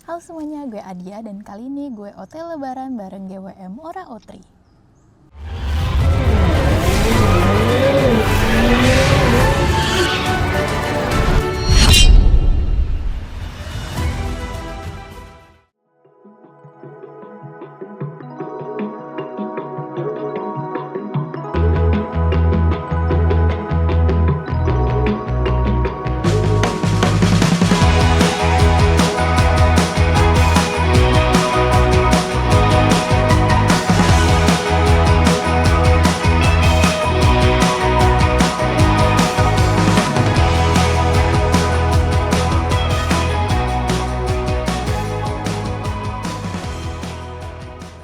Halo semuanya, gue Adia dan kali ini gue OT Lebaran bareng GWM Ora Otri.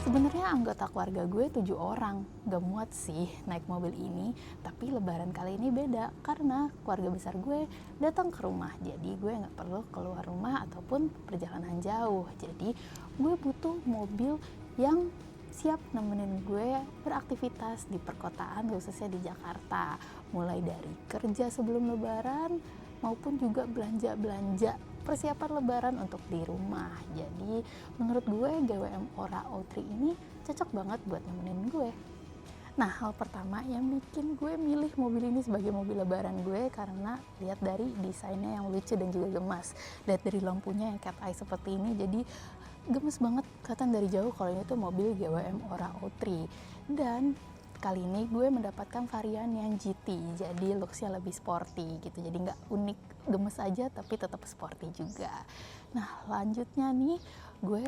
Sebenarnya anggota keluarga gue 7 orang, gak muat sih naik mobil ini, tapi lebaran kali ini beda karena keluarga besar gue datang ke rumah, jadi gue gak perlu keluar rumah ataupun perjalanan jauh. Jadi gue butuh mobil yang siap nemenin gue beraktivitas di perkotaan, khususnya di Jakarta, mulai dari kerja sebelum lebaran maupun juga belanja-belanja persiapan lebaran untuk di rumah. Jadi menurut gue GWM Ora Outri ini cocok banget buat nemenin gue. Nah, hal pertama yang bikin gue milih mobil ini sebagai mobil lebaran gue karena lihat dari desainnya yang lucu dan juga gemas. Lihat dari lampunya yang cat eye seperti ini, jadi gemes banget kelihatan dari jauh kalau ini tuh mobil GWM Ora Outri. Dan kali ini gue mendapatkan varian yang GT, jadi looksnya lebih sporty gitu, jadi nggak unik gemes aja tapi tetap sporty juga. Nah, lanjutnya nih gue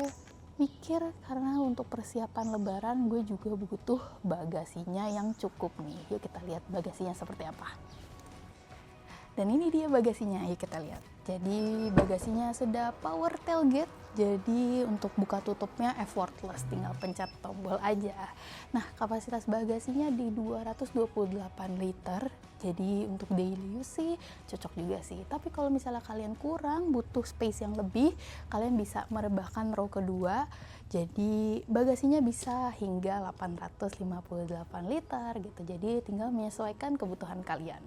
mikir karena untuk persiapan lebaran gue juga butuh bagasinya yang cukup nih. Yuk kita lihat bagasinya seperti apa. Dan ini dia bagasinya, yuk kita lihat. Jadi bagasinya sudah power tailgate, jadi untuk buka tutupnya effortless, tinggal pencet tombol aja. Nah, kapasitas bagasinya di 228 liter, jadi untuk daily use sih cocok juga sih. Tapi kalau misalnya kalian kurang, butuh space yang lebih, kalian bisa merebahkan row kedua, jadi bagasinya bisa hingga 858 liter gitu, jadi tinggal menyesuaikan kebutuhan kalian.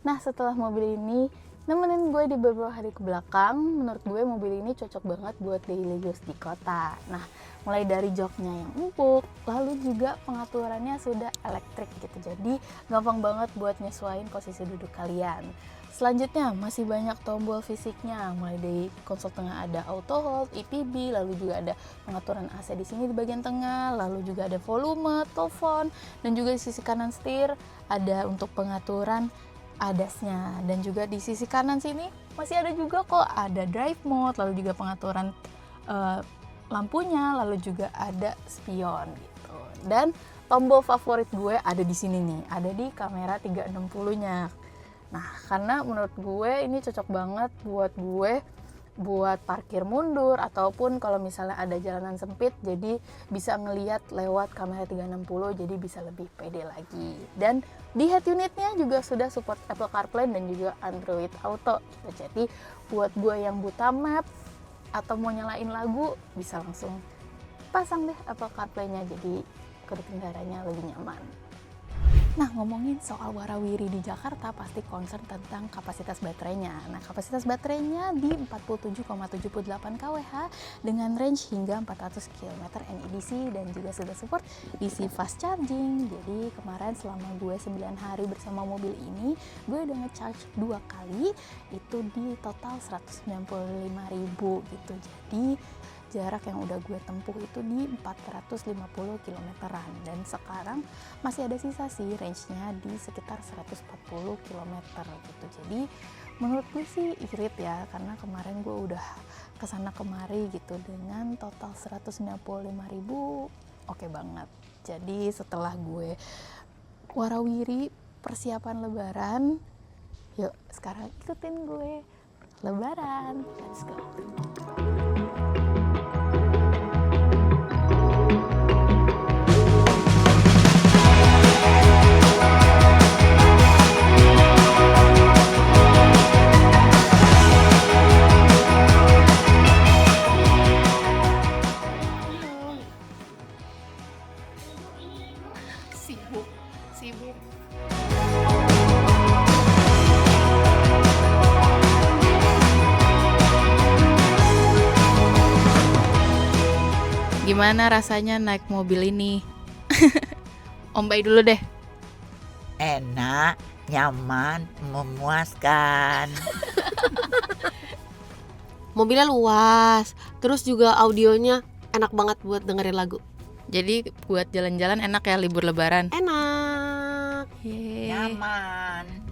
Nah, setelah mobil ini nemenin gue di beberapa hari ke belakang, menurut gue mobil ini cocok banget buat daily use di kota. Nah, mulai dari joknya yang empuk, lalu juga pengaturannya sudah elektrik gitu, jadi gampang banget buat nyesuaiin posisi duduk kalian. Selanjutnya masih banyak tombol fisiknya, mulai dari konsol tengah ada auto hold, EPB, lalu juga ada pengaturan AC di sini di bagian tengah, lalu juga ada volume, telepon, dan juga di sisi kanan setir ada untuk pengaturan ADAS-nya, dan juga di sisi kanan sini masih ada juga kok ada drive mode, lalu juga pengaturan lampunya, lalu juga ada spion gitu. Dan tombol favorit gue ada di sini nih, ada di kamera 360-nya. Nah, karena menurut gue ini cocok banget buat gue buat parkir mundur ataupun kalau misalnya ada jalanan sempit, jadi bisa ngelihat lewat kamera 360, jadi bisa lebih pede lagi. Dan di head unitnya juga sudah support Apple CarPlay dan juga Android Auto gitu. Jadi buat gue yang buta map atau mau nyalain lagu bisa langsung pasang deh Apple CarPlay-nya, jadi kendaraannya lebih nyaman. Nah, ngomongin soal warawiri di Jakarta pasti concern tentang kapasitas baterainya. Nah, kapasitas baterainya di 47,78 kWh dengan range hingga 400 km NEDC dan juga sudah support DC fast charging. Jadi kemarin selama gue 9 hari bersama mobil ini, gue udah ngecharge 2 kali, itu di total 195.000 gitu. Jadi jarak yang udah gue tempuh itu di 450 km-an, dan sekarang masih ada sisa sih range-nya di sekitar 140 km gitu. Jadi menurut gue sih irit ya, karena kemarin gue udah kesana kemari gitu dengan total 195.000, oke banget. Jadi setelah gue warawiri persiapan lebaran, yuk sekarang ikutin gue lebaran, let's go. Sibuk. Gimana rasanya naik mobil ini? Om Bay dulu deh. Enak, nyaman, memuaskan. Mobilnya luas, terus juga audionya enak banget buat dengerin lagu. Jadi buat jalan-jalan enak ya libur lebaran. Enak. Yeay. Nyaman.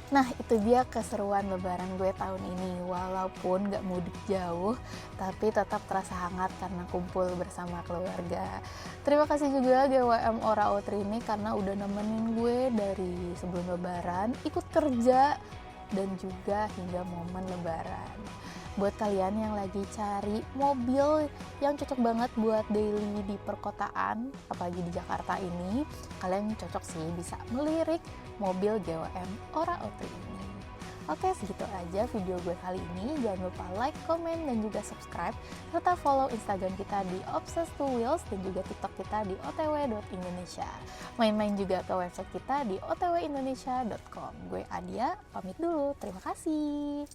Nah itu dia keseruan lebaran gue tahun ini. Walaupun gak mudik jauh, tapi tetap terasa hangat karena kumpul bersama keluarga. Terima kasih juga GWM Ora Outrini karena udah nemenin gue dari sebelum lebaran, ikut kerja, dan juga hingga momen lebaran. Buat kalian yang lagi cari mobil yang cocok banget buat daily di perkotaan, apalagi di Jakarta ini, kalian cocok sih bisa melirik mobil GWM Ora Outrini. Oke, segitu aja video gue kali ini. Jangan lupa like, komen, dan juga subscribe, serta follow Instagram kita di Obsessed to Wheels dan juga TikTok kita di otw.indonesia. Main-main juga ke website kita di otwindonesia.com. Gue Adia, pamit dulu. Terima kasih.